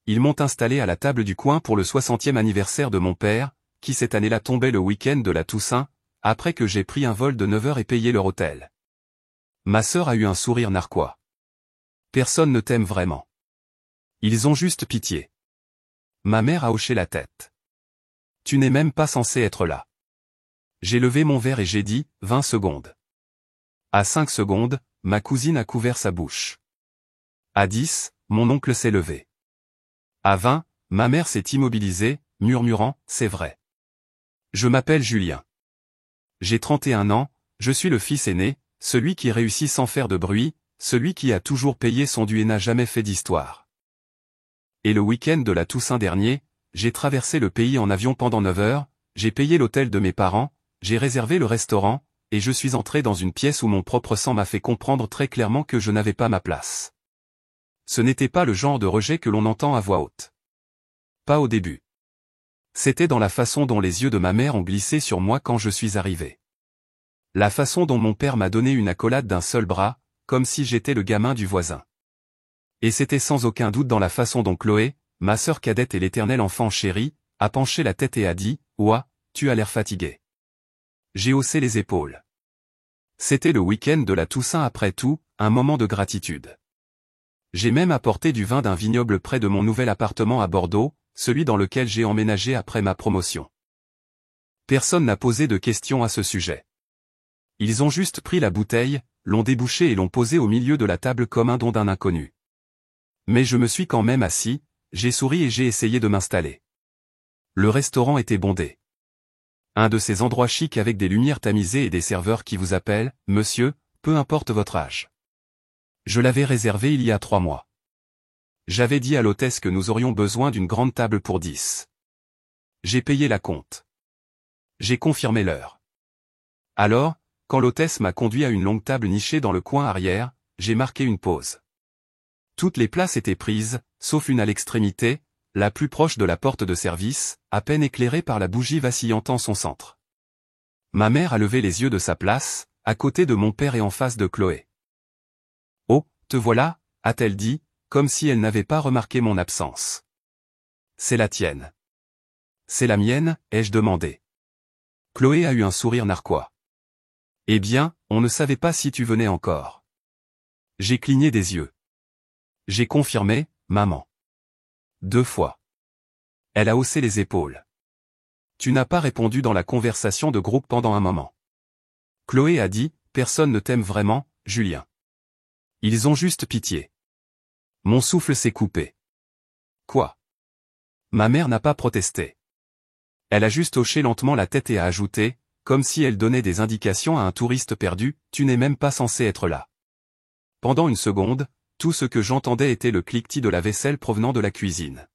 ils m'ont installé à la table du coin pour le 60e anniversaire de mon père, qui cette année-là tombait le week-end de la Toussaint, après que j'ai pris un vol de 9 heures et payé leur hôtel. Ma sœur a eu un sourire narquois. Personne ne t'aime vraiment. Ils ont juste pitié. Ma mère a hoché la tête. Tu n'es même pas censé être là. J'ai levé mon verre et j'ai dit, 20 secondes. À 5 secondes, ma cousine a couvert sa bouche. À 10, mon oncle s'est levé. À 20, ma mère s'est immobilisée, murmurant, c'est vrai. Je m'appelle Julien. J'ai 31 ans, je suis le fils aîné, celui qui réussit sans faire de bruit, celui qui a toujours payé son dû et n'a jamais fait d'histoire. Et le week-end de la Toussaint dernier, j'ai traversé le pays en avion pendant 9 heures, j'ai payé l'hôtel de mes parents, j'ai réservé le restaurant, et je suis entré dans une pièce où mon propre sang m'a fait comprendre très clairement que je n'avais pas ma place. Ce n'était pas le genre de rejet que l'on entend à voix haute. Pas au début. C'était dans la façon dont les yeux de ma mère ont glissé sur moi quand je suis arrivé. La façon dont mon père m'a donné une accolade d'un seul bras, comme si j'étais le gamin du voisin. Et c'était sans aucun doute dans la façon dont Chloé, ma sœur cadette et l'éternel enfant chéri, a penché la tête et a dit, « Ouah, tu as l'air fatigué. » J'ai haussé les épaules. C'était le week-end de la Toussaint après tout, un moment de gratitude. J'ai même apporté du vin d'un vignoble près de mon nouvel appartement à Bordeaux, celui dans lequel j'ai emménagé après ma promotion. Personne n'a posé de questions à ce sujet. Ils ont juste pris la bouteille, l'ont débouchée et l'ont posée au milieu de la table comme un don d'un inconnu. Mais je me suis quand même assis, j'ai souri et j'ai essayé de m'installer. Le restaurant était bondé. Un de ces endroits chics avec des lumières tamisées et des serveurs qui vous appellent, « Monsieur, peu importe votre âge. » Je l'avais réservé il y a 3 mois. J'avais dit à l'hôtesse que nous aurions besoin d'une grande table pour 10. J'ai payé la compte. J'ai confirmé l'heure. Alors, quand l'hôtesse m'a conduit à une longue table nichée dans le coin arrière, j'ai marqué une pause. Toutes les places étaient prises, sauf une à l'extrémité, la plus proche de la porte de service, à peine éclairée par la bougie vacillant en son centre. Ma mère a levé les yeux de sa place, à côté de mon père et en face de Chloé. « Oh, te voilà » a-t-elle dit, comme si elle n'avait pas remarqué mon absence. « C'est la tienne. »« C'est la mienne » ai-je demandé. Chloé a eu un sourire narquois. « Eh bien, on ne savait pas si tu venais encore. » J'ai cligné des yeux. J'ai confirmé, « Maman. » 2 fois. Elle a haussé les épaules. Tu n'as pas répondu dans la conversation de groupe pendant un moment. Chloé a dit, « Personne ne t'aime vraiment, Julien. Ils ont juste pitié. » Mon souffle s'est coupé. Quoi? Ma mère n'a pas protesté. Elle a juste hoché lentement la tête et a ajouté, comme si elle donnait des indications à un touriste perdu, « Tu n'es même pas censé être là. » Pendant une seconde, tout ce que j'entendais était le cliquetis de la vaisselle provenant de la cuisine.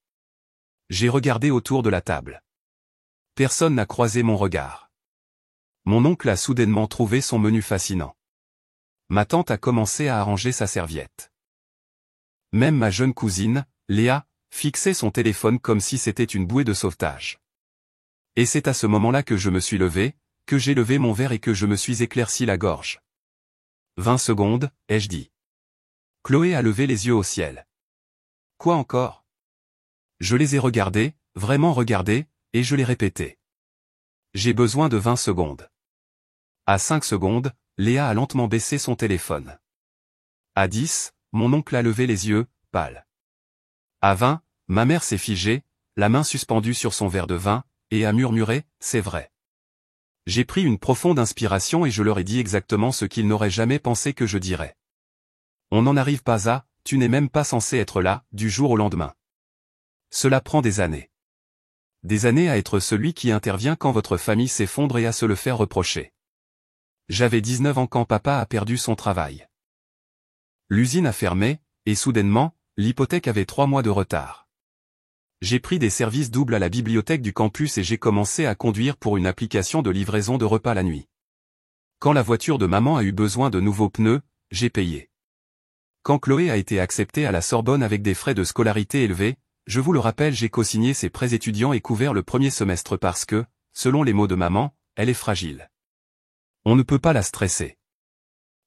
J'ai regardé autour de la table. Personne n'a croisé mon regard. Mon oncle a soudainement trouvé son menu fascinant. Ma tante a commencé à arranger sa serviette. Même ma jeune cousine, Léa, fixait son téléphone comme si c'était une bouée de sauvetage. Et c'est à ce moment-là que je me suis levé, que j'ai levé mon verre et que je me suis éclairci la gorge. 20 secondes, ai-je dit. Chloé a levé les yeux au ciel. Quoi encore? Je les ai regardés, vraiment regardés, et je l'ai répété. J'ai besoin de 20 secondes. À 5 secondes, Léa a lentement baissé son téléphone. À 10, mon oncle a levé les yeux, pâle. À 20, ma mère s'est figée, la main suspendue sur son verre de vin, et a murmuré, « C'est vrai. » J'ai pris une profonde inspiration et je leur ai dit exactement ce qu'ils n'auraient jamais pensé que je dirais. On n'en arrive pas à, tu n'es même pas censé être là, du jour au lendemain. Cela prend des années. Des années à être celui qui intervient quand votre famille s'effondre et à se le faire reprocher. J'avais 19 ans quand papa a perdu son travail. L'usine a fermé, et soudainement, l'hypothèque avait 3 mois de retard. J'ai pris des services doubles à la bibliothèque du campus et j'ai commencé à conduire pour une application de livraison de repas la nuit. Quand la voiture de maman a eu besoin de nouveaux pneus, j'ai payé. Quand Chloé a été acceptée à la Sorbonne avec des frais de scolarité élevés, je vous le rappelle, j'ai co-signé ses prêts étudiants et couvert le premier semestre parce que, selon les mots de maman, elle est fragile. On ne peut pas la stresser.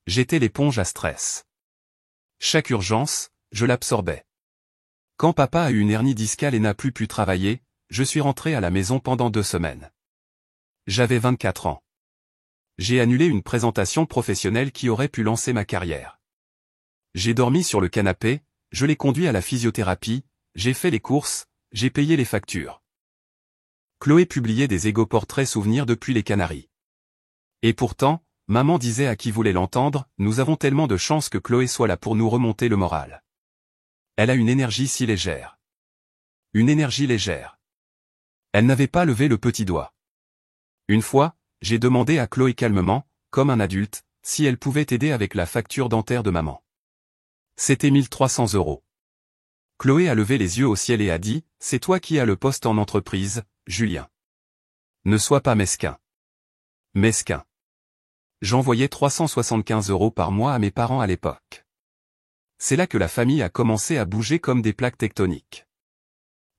J'étais l'éponge à stress. Chaque urgence, je l'absorbais. Quand papa a eu une hernie discale et n'a plus pu travailler, je suis rentré à la maison pendant 2 semaines. J'avais 24 ans. J'ai annulé une présentation professionnelle qui aurait pu lancer ma carrière. J'ai dormi sur le canapé, je l'ai conduit à la physiothérapie, j'ai fait les courses, j'ai payé les factures. Chloé publiait des égo-portraits souvenirs depuis les Canaries. Et pourtant, maman disait à qui voulait l'entendre, nous avons tellement de chance que Chloé soit là pour nous remonter le moral. Elle a une énergie si légère. Une énergie légère. Elle n'avait pas levé le petit doigt. Une fois, j'ai demandé à Chloé calmement, comme un adulte, si elle pouvait aider avec la facture dentaire de maman. C'était 1300 €. Chloé a levé les yeux au ciel et a dit, c'est toi qui as le poste en entreprise, Julien. Ne sois pas mesquin. Mesquin. J'envoyais 375 € par mois à mes parents à l'époque. C'est là que la famille a commencé à bouger comme des plaques tectoniques.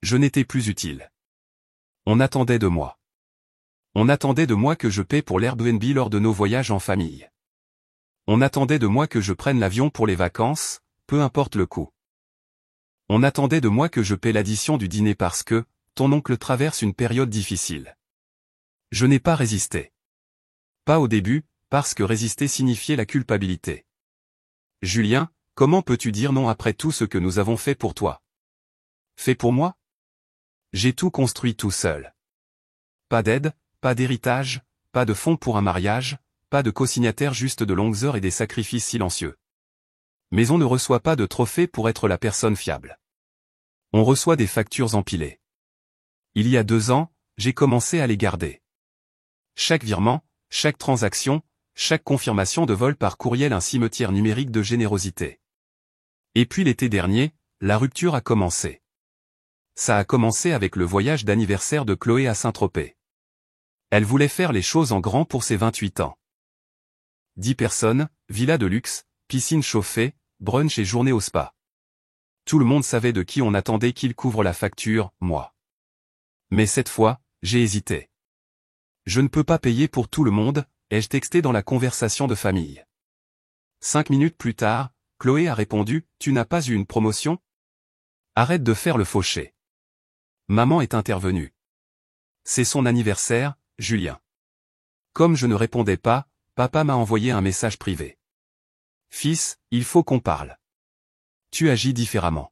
Je n'étais plus utile. On attendait de moi. On attendait de moi que je paie pour l'Airbnb lors de nos voyages en famille. On attendait de moi que je prenne l'avion pour les vacances, peu importe le coût. On attendait de moi que je paie l'addition du dîner parce que, ton oncle traverse une période difficile. Je n'ai pas résisté. Pas au début, parce que résister signifiait la culpabilité. Julien, comment peux-tu dire non après tout ce que nous avons fait pour toi? Fait pour moi? J'ai tout construit tout seul. Pas d'aide, pas d'héritage, pas de fonds pour un mariage, pas de co-signataire, juste de longues heures et des sacrifices silencieux. Mais on ne reçoit pas de trophée pour être la personne fiable. On reçoit des factures empilées. Il y a 2 ans, j'ai commencé à les garder. Chaque virement, chaque transaction, chaque confirmation de vol par courriel, un cimetière numérique de générosité. Et puis l'été dernier, la rupture a commencé. Ça a commencé avec le voyage d'anniversaire de Chloé à Saint-Tropez. Elle voulait faire les choses en grand pour ses 28 ans. 10 personnes, villa de luxe, piscine chauffée, brunch et journée au spa. Tout le monde savait de qui on attendait qu'il couvre la facture, moi. Mais cette fois, j'ai hésité. Je ne peux pas payer pour tout le monde, ai-je texté dans la conversation de famille. 5 minutes plus tard, Chloé a répondu, tu n'as pas eu une promotion? Arrête de faire le fauché. Maman est intervenue. C'est son anniversaire, Julien. Comme je ne répondais pas, papa m'a envoyé un message privé. Fils, il faut qu'on parle. Tu agis différemment.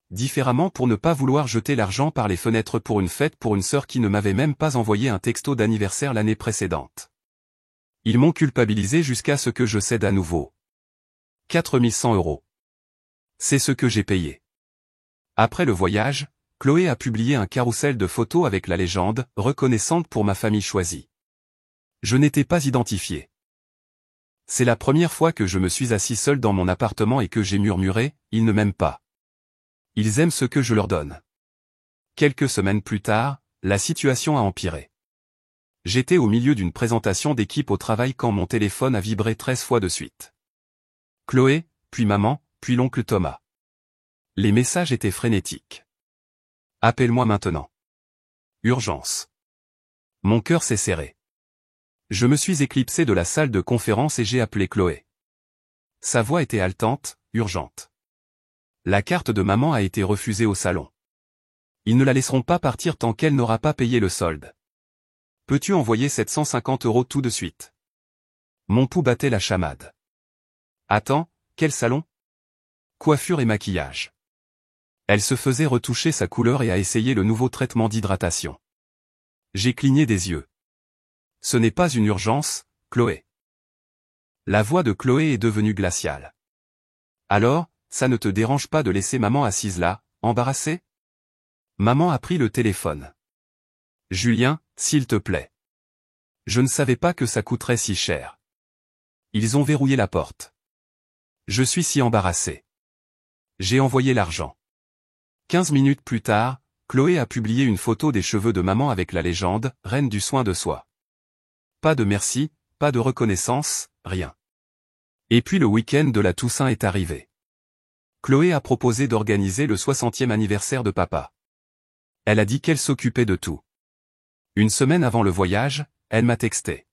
Différemment pour ne pas vouloir jeter l'argent par les fenêtres pour une fête pour une sœur qui ne m'avait même pas envoyé un texto d'anniversaire l'année précédente. Ils m'ont culpabilisé jusqu'à ce que je cède à nouveau. 4100 €. C'est ce que j'ai payé. Après le voyage, Chloé a publié un carrousel de photos avec la légende « Reconnaissante pour ma famille choisie ». Je n'étais pas identifié. C'est la première fois que je me suis assis seul dans mon appartement et que j'ai murmuré « Ils ne m'aiment pas. Ils aiment ce que je leur donne ». Quelques semaines plus tard, la situation a empiré. J'étais au milieu d'une présentation d'équipe au travail quand mon téléphone a vibré 13 fois de suite. Chloé, puis maman, puis l'oncle Thomas. Les messages étaient frénétiques. Appelle-moi maintenant. Urgence. Mon cœur s'est serré. Je me suis éclipsé de la salle de conférence et j'ai appelé Chloé. Sa voix était haletante, urgente. La carte de maman a été refusée au salon. Ils ne la laisseront pas partir tant qu'elle n'aura pas payé le solde. Peux-tu envoyer 750 € tout de suite? Mon pouls battait la chamade. Attends, quel salon? Coiffure et maquillage. Elle se faisait retoucher sa couleur et a essayé le nouveau traitement d'hydratation. J'ai cligné des yeux. Ce n'est pas une urgence, Chloé. La voix de Chloé est devenue glaciale. Alors, ça ne te dérange pas de laisser maman assise là, embarrassée? Maman a pris le téléphone. Julien, s'il te plaît. Je ne savais pas que ça coûterait si cher. Ils ont verrouillé la porte. Je suis si embarrassé. J'ai envoyé l'argent. 15 minutes plus tard, Chloé a publié une photo des cheveux de maman avec la légende « Reine du soin de soi ». Pas de merci, pas de reconnaissance, rien. Et puis le week-end de la Toussaint est arrivé. Chloé a proposé d'organiser le 60e anniversaire de papa. Elle a dit qu'elle s'occupait de tout. Une semaine avant le voyage, elle m'a texté.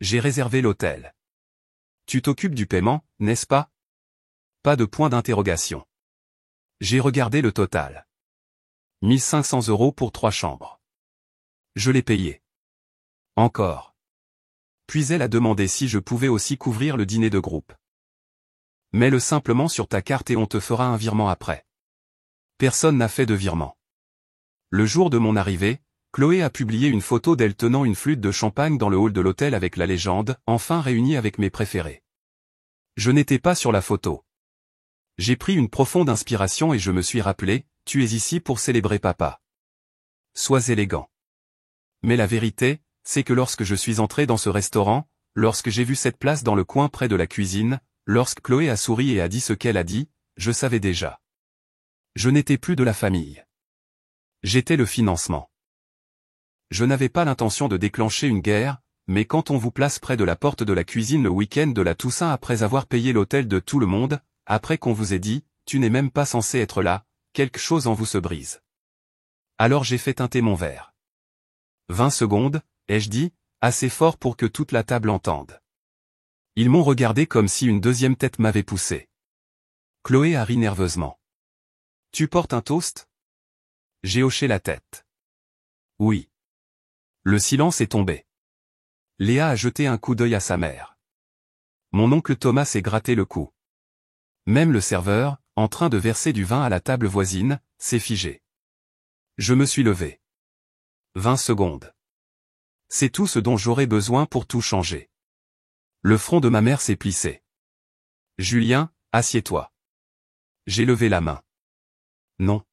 J'ai réservé l'hôtel. Tu t'occupes du paiement, n'est-ce pas? Pas de point d'interrogation. J'ai regardé le total. 1500 € pour 3 chambres. Je l'ai payé. Encore. Puis elle a demandé si je pouvais aussi couvrir le dîner de groupe. Mets-le simplement sur ta carte et on te fera un virement après. Personne n'a fait de virement. Le jour de mon arrivée, Chloé a publié une photo d'elle tenant une flûte de champagne dans le hall de l'hôtel avec la légende « Enfin réunie avec mes préférés ». Je n'étais pas sur la photo. J'ai pris une profonde inspiration et je me suis rappelé, tu es ici pour célébrer papa. Sois élégant. Mais la vérité, c'est que lorsque je suis entré dans ce restaurant, lorsque j'ai vu cette place dans le coin près de la cuisine, lorsque Chloé a souri et a dit ce qu'elle a dit, je savais déjà. Je n'étais plus de la famille. J'étais le financement. Je n'avais pas l'intention de déclencher une guerre, mais quand on vous place près de la porte de la cuisine le week-end de la Toussaint après avoir payé l'hôtel de tout le monde, après qu'on vous ait dit, tu n'es même pas censé être là, quelque chose en vous se brise. Alors j'ai fait teinter mon verre. 20 secondes, ai-je dit, assez fort pour que toute la table entende. Ils m'ont regardé comme si une deuxième tête m'avait poussé. Chloé a ri nerveusement. Tu portes un toast? J'ai hoché la tête. Oui. Le silence est tombé. Léa a jeté un coup d'œil à sa mère. Mon oncle Thomas s'est gratté le cou. Même le serveur, en train de verser du vin à la table voisine, s'est figé. Je me suis levé. 20 secondes. C'est tout ce dont j'aurais besoin pour tout changer. Le front de ma mère s'est plissé. Julien, assieds-toi. J'ai levé la main. Non.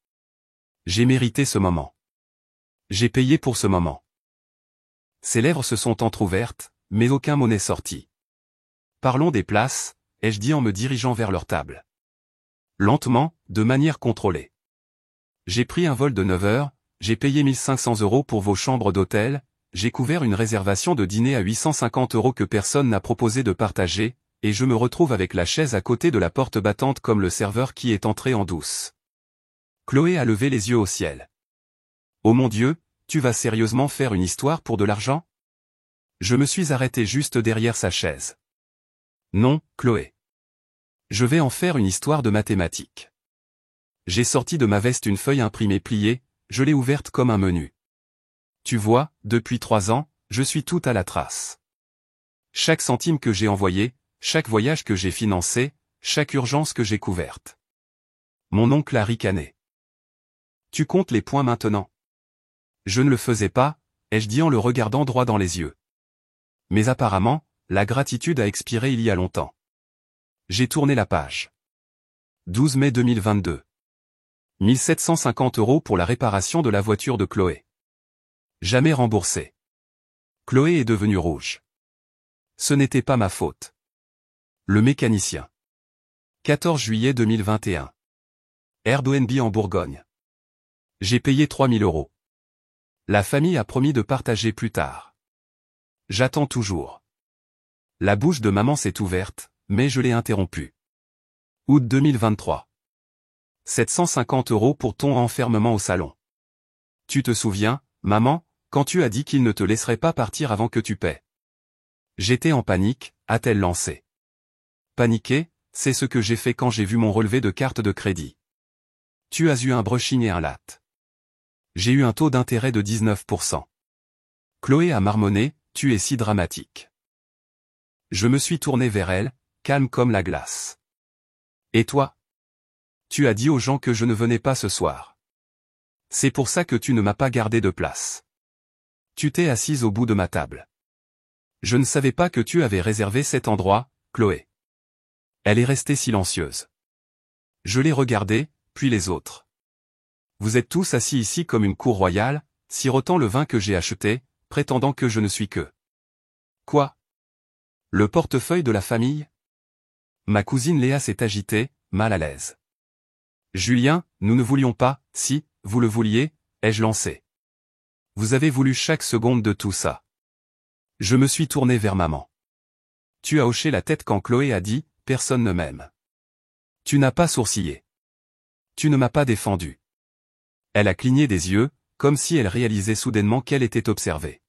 J'ai mérité ce moment. J'ai payé pour ce moment. Ses lèvres se sont entr'ouvertes, mais aucun mot n'est sorti. Parlons des places, ai-je dit en me dirigeant vers leur table. Lentement, de manière contrôlée. J'ai pris un vol de 9 heures, j'ai payé 1500 € pour vos chambres d'hôtel, j'ai couvert une réservation de dîner à 850 € que personne n'a proposé de partager, et je me retrouve avec la chaise à côté de la porte battante comme le serveur qui est entré en douce. Chloé a levé les yeux au ciel. Oh mon Dieu, tu vas sérieusement faire une histoire pour de l'argent? Je me suis arrêté juste derrière sa chaise. Non, Chloé. Je vais en faire une histoire de mathématiques. J'ai sorti de ma veste une feuille imprimée pliée, je l'ai ouverte comme un menu. Tu vois, depuis 3 ans, je suis tout à la trace. Chaque centime que j'ai envoyé, chaque voyage que j'ai financé, chaque urgence que j'ai couverte. Mon oncle a ricané. Tu comptes les points maintenant? Je ne le faisais pas, ai-je dit en le regardant droit dans les yeux. Mais apparemment, la gratitude a expiré il y a longtemps. J'ai tourné la page. 12 mai 2022. 1750 € pour la réparation de la voiture de Chloé. Jamais remboursé. Chloé est devenue rouge. Ce n'était pas ma faute. Le mécanicien. 14 juillet 2021. Airbnb en Bourgogne. J'ai payé 3000 €. La famille a promis de partager plus tard. J'attends toujours. La bouche de maman s'est ouverte, mais je l'ai interrompue. Août 2023. 750 € pour ton enfermement au salon. Tu te souviens, maman, quand tu as dit qu'il ne te laisserait pas partir avant que tu paies? J'étais en panique, a-t-elle lancé. Paniqué, c'est ce que j'ai fait quand j'ai vu mon relevé de carte de crédit. Tu as eu un brushing et un latte. J'ai eu un taux d'intérêt de 19%. Chloé a marmonné, tu es si dramatique. Je me suis tourné vers elle, calme comme la glace. Et toi? Tu as dit aux gens que je ne venais pas ce soir. C'est pour ça que tu ne m'as pas gardé de place. Tu t'es assise au bout de ma table. Je ne savais pas que tu avais réservé cet endroit, Chloé. Elle est restée silencieuse. Je l'ai regardée, puis les autres. Vous êtes tous assis ici comme une cour royale, sirotant le vin que j'ai acheté, prétendant que je ne suis que. Quoi? Le portefeuille de la famille? Ma cousine Léa s'est agitée, mal à l'aise. Julien, nous ne voulions pas, si, vous le vouliez, ai-je lancé. Vous avez voulu chaque seconde de tout ça. Je me suis tourné vers maman. Tu as hoché la tête quand Chloé a dit, personne ne m'aime. Tu n'as pas sourcillé. Tu ne m'as pas défendu. Elle a cligné des yeux, comme si elle réalisait soudainement qu'elle était observée.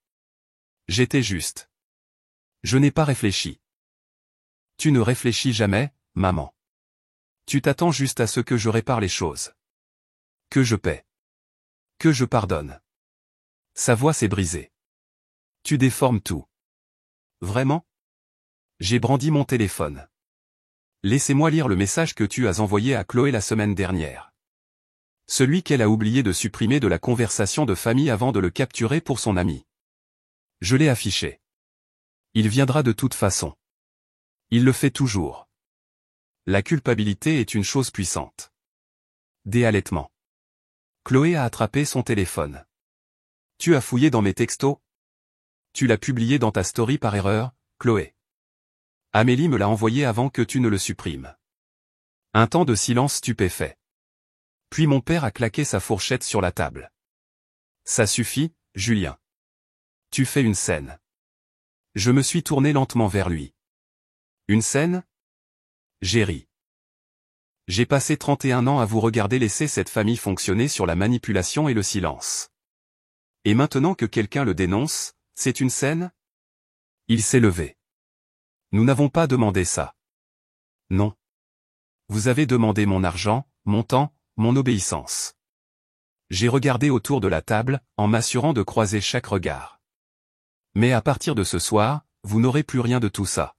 J'étais juste. Je n'ai pas réfléchi. Tu ne réfléchis jamais, maman. Tu t'attends juste à ce que je répare les choses. Que je paie. Que je pardonne. Sa voix s'est brisée. Tu déformes tout. Vraiment? J'ai brandi mon téléphone. Laissez-moi lire le message que tu as envoyé à Chloé la semaine dernière. Celui qu'elle a oublié de supprimer de la conversation de famille avant de le capturer pour son ami. Je l'ai affiché. Il viendra de toute façon. Il le fait toujours. La culpabilité est une chose puissante. Des halètements. Chloé a attrapé son téléphone. Tu as fouillé dans mes textos? Tu l'as publié dans ta story par erreur, Chloé. Amélie me l'a envoyé avant que tu ne le supprimes. Un temps de silence stupéfait. Puis mon père a claqué sa fourchette sur la table. Ça suffit, Julien. Tu fais une scène. Je me suis tourné lentement vers lui. Une scène? J'ai ri. J'ai passé 31 ans à vous regarder laisser cette famille fonctionner sur la manipulation et le silence. Et maintenant que quelqu'un le dénonce, c'est une scène? Il s'est levé. Nous n'avons pas demandé ça. Non. Vous avez demandé mon argent, mon temps, mon obéissance. J'ai regardé autour de la table, en m'assurant de croiser chaque regard. Mais à partir de ce soir, vous n'aurez plus rien de tout ça.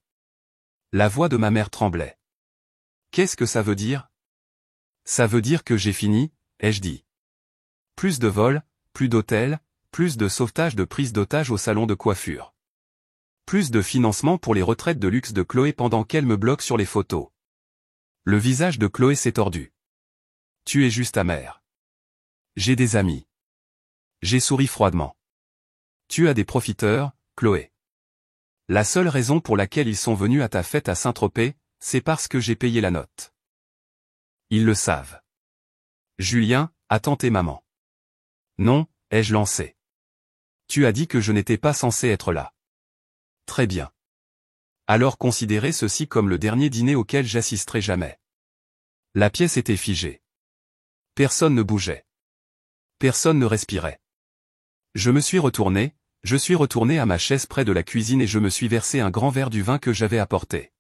La voix de ma mère tremblait. Qu'est-ce que ça veut dire? Ça veut dire que j'ai fini, ai-je dit. Plus de vols, plus d'hôtels, plus de sauvetage de prise d'otages au salon de coiffure. Plus de financement pour les retraites de luxe de Chloé pendant qu'elle me bloque sur les photos. Le visage de Chloé s'est tordu. Tu es juste amère. J'ai des amis. J'ai souri froidement. Tu as des profiteurs, Chloé. La seule raison pour laquelle ils sont venus à ta fête à Saint-Tropez, c'est parce que j'ai payé la note. Ils le savent. Julien, attends tes mamans. Non, ai-je lancé. Tu as dit que je n'étais pas censé être là. Très bien. Alors considérez ceci comme le dernier dîner auquel j'assisterai jamais. La pièce était figée. Personne ne bougeait. Personne ne respirait. Je suis retourné à ma chaise près de la cuisine et je me suis versé un grand verre du vin que j'avais apporté.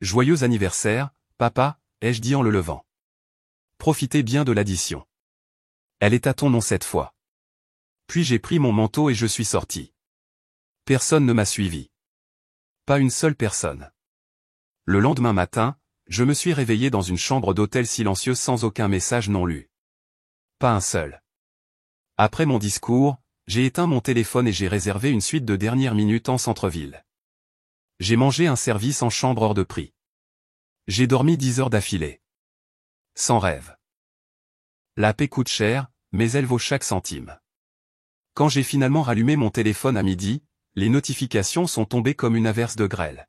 Joyeux anniversaire, papa, ai-je dit en le levant. Profitez bien de l'addition. Elle est à ton nom cette fois. Puis j'ai pris mon manteau et je suis sorti. Personne ne m'a suivi. Pas une seule personne. Le lendemain matin, je me suis réveillé dans une chambre d'hôtel silencieuse sans aucun message non lu. Pas un seul. Après mon discours, j'ai éteint mon téléphone et j'ai réservé une suite de dernière minute en centre-ville. J'ai mangé un service en chambre hors de prix. J'ai dormi 10 heures d'affilée. Sans rêve. La paix coûte cher, mais elle vaut chaque centime. Quand j'ai finalement rallumé mon téléphone à midi, les notifications sont tombées comme une averse de grêle.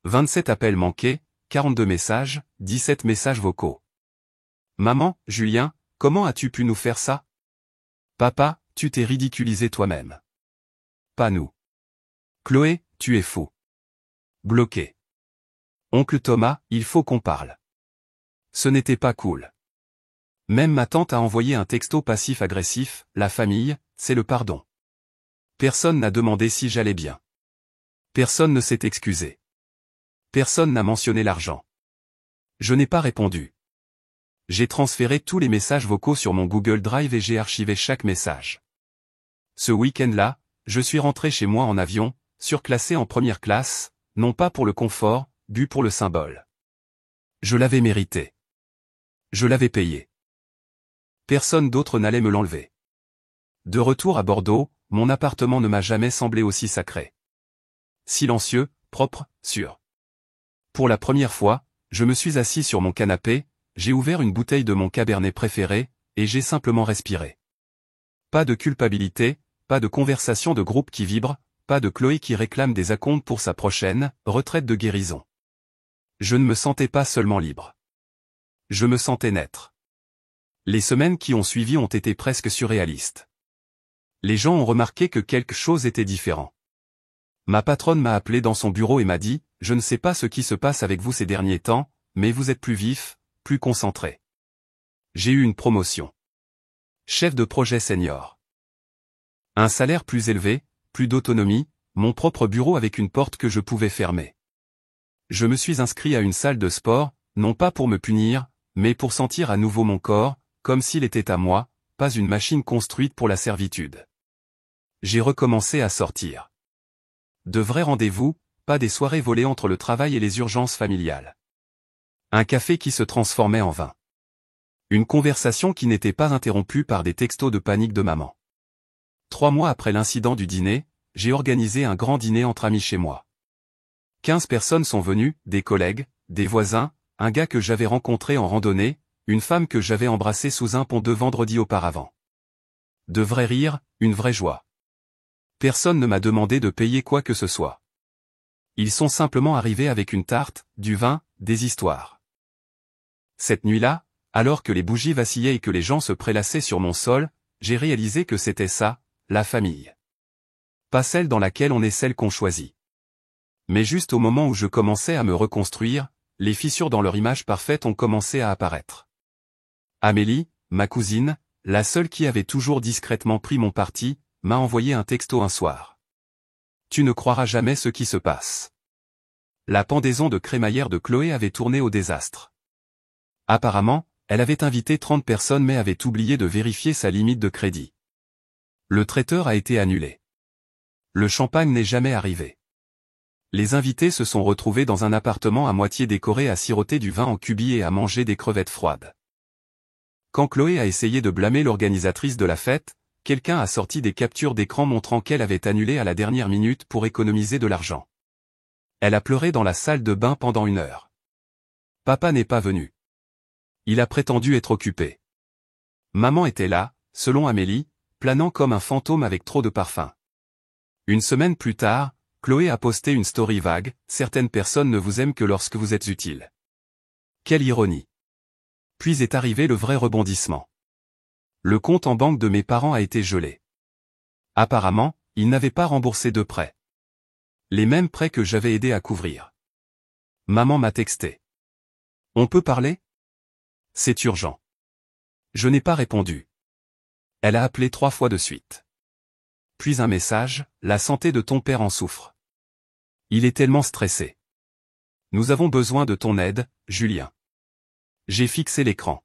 27 appels manqués, 42 messages, 17 messages vocaux. Maman, Julien, comment as-tu pu nous faire ça? Papa, tu t'es ridiculisé toi-même. Pas nous. Chloé, tu es fou. Bloqué. Oncle Thomas, il faut qu'on parle. Ce n'était pas cool. Même ma tante a envoyé un texto passif-agressif, la famille, c'est le pardon. Personne n'a demandé si j'allais bien. Personne ne s'est excusé. Personne n'a mentionné l'argent. Je n'ai pas répondu. J'ai transféré tous les messages vocaux sur mon Google Drive et j'ai archivé chaque message. Ce week-end-là, je suis rentré chez moi en avion, surclassé en première classe, non pas pour le confort, but pour le symbole. Je l'avais mérité. Je l'avais payé. Personne d'autre n'allait me l'enlever. De retour à Bordeaux, mon appartement ne m'a jamais semblé aussi sacré. Silencieux, propre, sûr. Pour la première fois, je me suis assis sur mon canapé, j'ai ouvert une bouteille de mon cabernet préféré, et j'ai simplement respiré. Pas de culpabilité, pas de conversation de groupe qui vibre, pas de Chloé qui réclame des acomptes pour sa prochaine retraite de guérison. Je ne me sentais pas seulement libre. Je me sentais naître. Les semaines qui ont suivi ont été presque surréalistes. Les gens ont remarqué que quelque chose était différent. Ma patronne m'a appelé dans son bureau et m'a dit, « Je ne sais pas ce qui se passe avec vous ces derniers temps, mais vous êtes plus vif, plus concentré. » J'ai eu une promotion. Chef de projet senior. Un salaire plus élevé, plus d'autonomie, mon propre bureau avec une porte que je pouvais fermer. Je me suis inscrit à une salle de sport, non pas pour me punir, mais pour sentir à nouveau mon corps, comme s'il était à moi, pas une machine construite pour la servitude. J'ai recommencé à sortir. De vrais rendez-vous, pas des soirées volées entre le travail et les urgences familiales. Un café qui se transformait en vin. Une conversation qui n'était pas interrompue par des textos de panique de maman. 3 mois après l'incident du dîner, j'ai organisé un grand dîner entre amis chez moi. 15 personnes sont venues, des collègues, des voisins, un gars que j'avais rencontré en randonnée, une femme que j'avais embrassée sous un pont 2 vendredis auparavant. De vrais rires, une vraie joie. Personne ne m'a demandé de payer quoi que ce soit. Ils sont simplement arrivés avec une tarte, du vin, des histoires. Cette nuit-là, alors que les bougies vacillaient et que les gens se prélassaient sur mon sol, j'ai réalisé que c'était ça, la famille. Pas celle dans laquelle on est celle qu'on choisit. Mais juste au moment où je commençais à me reconstruire, les fissures dans leur image parfaite ont commencé à apparaître. Amélie, ma cousine, la seule qui avait toujours discrètement pris mon parti, m'a envoyé un texto un soir. Tu ne croiras jamais ce qui se passe. La pendaison de crémaillère de Chloé avait tourné au désastre. Apparemment, elle avait invité 30 personnes mais avait oublié de vérifier sa limite de crédit. Le traiteur a été annulé. Le champagne n'est jamais arrivé. Les invités se sont retrouvés dans un appartement à moitié décoré à siroter du vin en cubi et à manger des crevettes froides. Quand Chloé a essayé de blâmer l'organisatrice de la fête, quelqu'un a sorti des captures d'écran montrant qu'elle avait annulé à la dernière minute pour économiser de l'argent. Elle a pleuré dans la salle de bain pendant 1 heure. Papa n'est pas venu. Il a prétendu être occupé. Maman était là, selon Amélie, planant comme un fantôme avec trop de parfum. 1 semaine plus tard, Chloé a posté une story vague, « Certaines personnes ne vous aiment que lorsque vous êtes utile. » Quelle ironie. Puis est arrivé le vrai rebondissement. Le compte en banque de mes parents a été gelé. Apparemment, ils n'avaient pas remboursé de prêts. Les mêmes prêts que j'avais aidé à couvrir. Maman m'a texté. On peut parler ? C'est urgent. Je n'ai pas répondu. Elle a appelé 3 fois de suite. Puis un message, la santé de ton père en souffre. Il est tellement stressé. Nous avons besoin de ton aide, Julien. J'ai fixé l'écran.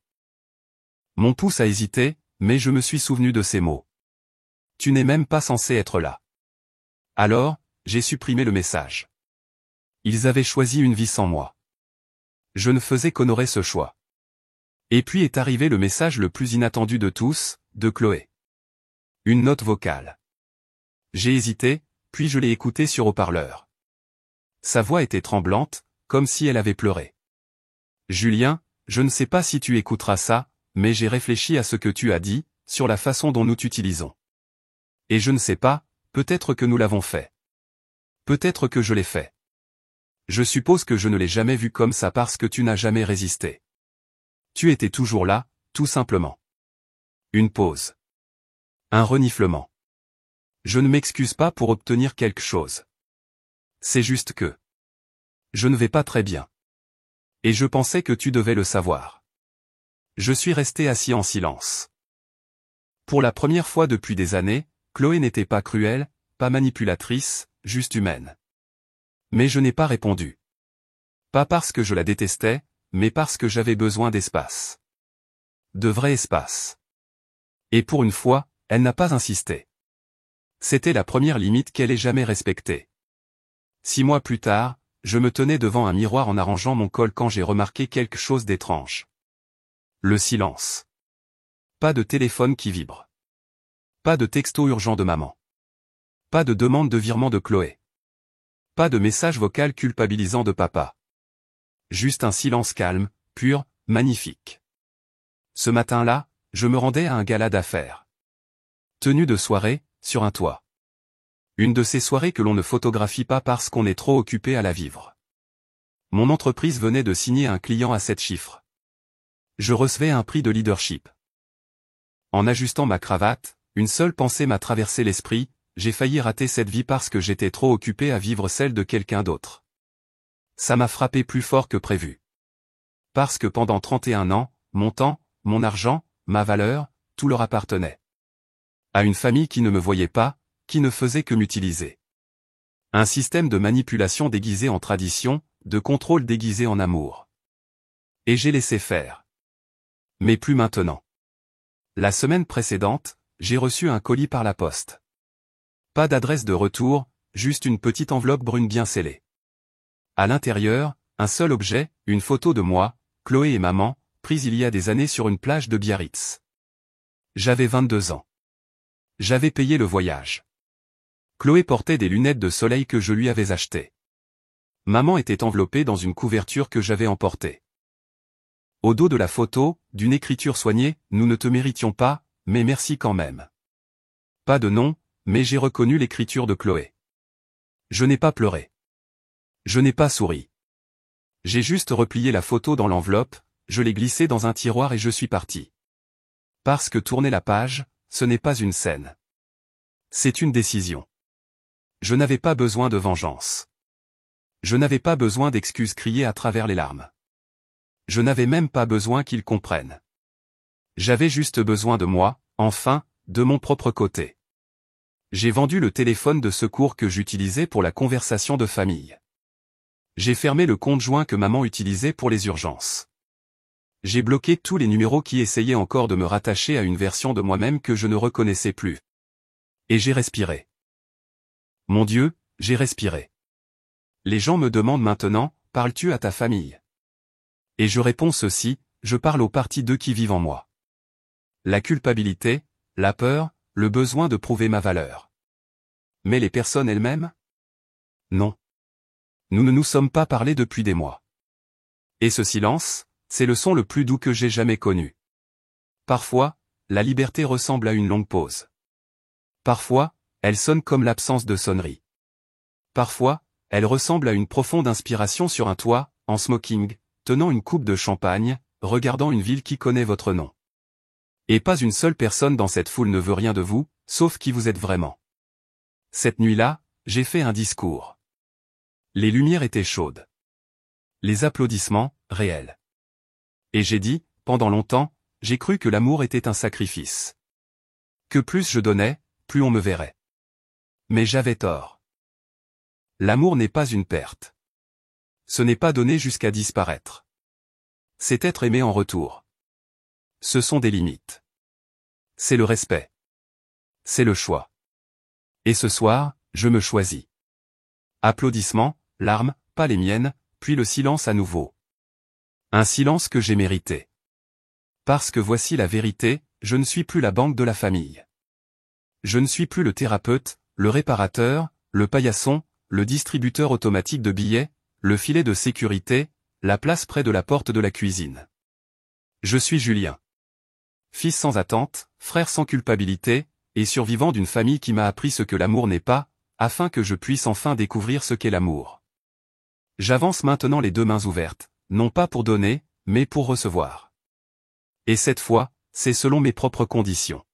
Mon pouce a hésité, mais je me suis souvenu de ces mots. Tu n'es même pas censé être là. Alors, j'ai supprimé le message. Ils avaient choisi une vie sans moi. Je ne faisais qu'honorer ce choix. Et puis est arrivé le message le plus inattendu de tous, de Chloé. Une note vocale. J'ai hésité, puis je l'ai écoutée sur haut-parleur. Sa voix était tremblante, comme si elle avait pleuré. Julien, je ne sais pas si tu écouteras ça, mais j'ai réfléchi à ce que tu as dit, sur la façon dont nous t'utilisons. Et je ne sais pas, peut-être que nous l'avons fait. Peut-être que je l'ai fait. Je suppose que je ne l'ai jamais vu comme ça parce que tu n'as jamais résisté. Tu étais toujours là, tout simplement. Une pause. Un reniflement. Je ne m'excuse pas pour obtenir quelque chose. C'est juste que je ne vais pas très bien. Et je pensais que tu devais le savoir. Je suis resté assis en silence. Pour la première fois depuis des années, Chloé n'était pas cruelle, pas manipulatrice, juste humaine. Mais je n'ai pas répondu. Pas parce que je la détestais, mais parce que j'avais besoin d'espace. De vrai espace. Et pour une fois, elle n'a pas insisté. C'était la première limite qu'elle ait jamais respectée. 6 mois plus tard, je me tenais devant un miroir en arrangeant mon col quand j'ai remarqué quelque chose d'étrange. Le silence. Pas de téléphone qui vibre. Pas de texto urgent de maman. Pas de demande de virement de Chloé. Pas de message vocal culpabilisant de papa. Juste un silence calme, pur, magnifique. Ce matin-là, je me rendais à un gala d'affaires. Tenue de soirée, sur un toit. Une de ces soirées que l'on ne photographie pas parce qu'on est trop occupé à la vivre. Mon entreprise venait de signer un client à 7 chiffres. Je recevais un prix de leadership. En ajustant ma cravate, une seule pensée m'a traversé l'esprit, j'ai failli rater cette vie parce que j'étais trop occupé à vivre celle de quelqu'un d'autre. Ça m'a frappé plus fort que prévu. Parce que pendant 31 ans, mon temps, mon argent, ma valeur, tout leur appartenait. À une famille qui ne me voyait pas, qui ne faisait que m'utiliser. Un système de manipulation déguisé en tradition, de contrôle déguisé en amour. Et j'ai laissé faire. Mais plus maintenant. La semaine précédente, j'ai reçu un colis par la poste. Pas d'adresse de retour, juste une petite enveloppe brune bien scellée. À l'intérieur, un seul objet, une photo de moi, Chloé et maman, prise il y a des années sur une plage de Biarritz. J'avais 22 ans. J'avais payé le voyage. Chloé portait des lunettes de soleil que je lui avais achetées. Maman était enveloppée dans une couverture que j'avais emportée. Au dos de la photo, d'une écriture soignée, nous ne te méritions pas, mais merci quand même. Pas de nom, mais j'ai reconnu l'écriture de Chloé. Je n'ai pas pleuré. Je n'ai pas souri. J'ai juste replié la photo dans l'enveloppe, je l'ai glissée dans un tiroir et je suis parti. Parce que tourner la page, ce n'est pas une scène. C'est une décision. Je n'avais pas besoin de vengeance. Je n'avais pas besoin d'excuses criées à travers les larmes. Je n'avais même pas besoin qu'ils comprennent. J'avais juste besoin de moi, enfin, de mon propre côté. J'ai vendu le téléphone de secours que j'utilisais pour la conversation de famille. J'ai fermé le compte joint que maman utilisait pour les urgences. J'ai bloqué tous les numéros qui essayaient encore de me rattacher à une version de moi-même que je ne reconnaissais plus. Et j'ai respiré. Mon Dieu, j'ai respiré. Les gens me demandent maintenant, parles-tu à ta famille? Et je réponds ceci, je parle aux parties d'eux qui vivent en moi. La culpabilité, la peur, le besoin de prouver ma valeur. Mais les personnes elles-mêmes? Non. Nous ne nous sommes pas parlé depuis des mois. Et ce silence, c'est le son le plus doux que j'ai jamais connu. Parfois, la liberté ressemble à une longue pause. Parfois, elle sonne comme l'absence de sonnerie. Parfois, elle ressemble à une profonde inspiration sur un toit, en smoking, tenant une coupe de champagne, regardant une ville qui connaît votre nom. Et pas une seule personne dans cette foule ne veut rien de vous, sauf qui vous êtes vraiment. Cette nuit-là, j'ai fait un discours. Les lumières étaient chaudes. Les applaudissements, réels. Et j'ai dit, pendant longtemps, j'ai cru que l'amour était un sacrifice. Que plus je donnais, plus on me verrait. Mais j'avais tort. L'amour n'est pas une perte. Ce n'est pas donner jusqu'à disparaître. C'est être aimé en retour. Ce sont des limites. C'est le respect. C'est le choix. Et ce soir, je me choisis. Applaudissements, larmes, pas les miennes, puis le silence à nouveau. Un silence que j'ai mérité. Parce que voici la vérité, je ne suis plus la banque de la famille. Je ne suis plus le thérapeute, le réparateur, le paillasson, le distributeur automatique de billets, le filet de sécurité, la place près de la porte de la cuisine. Je suis Julien. Fils sans attente, frère sans culpabilité, et survivant d'une famille qui m'a appris ce que l'amour n'est pas, afin que je puisse enfin découvrir ce qu'est l'amour. J'avance maintenant les deux mains ouvertes, non pas pour donner, mais pour recevoir. Et cette fois, c'est selon mes propres conditions.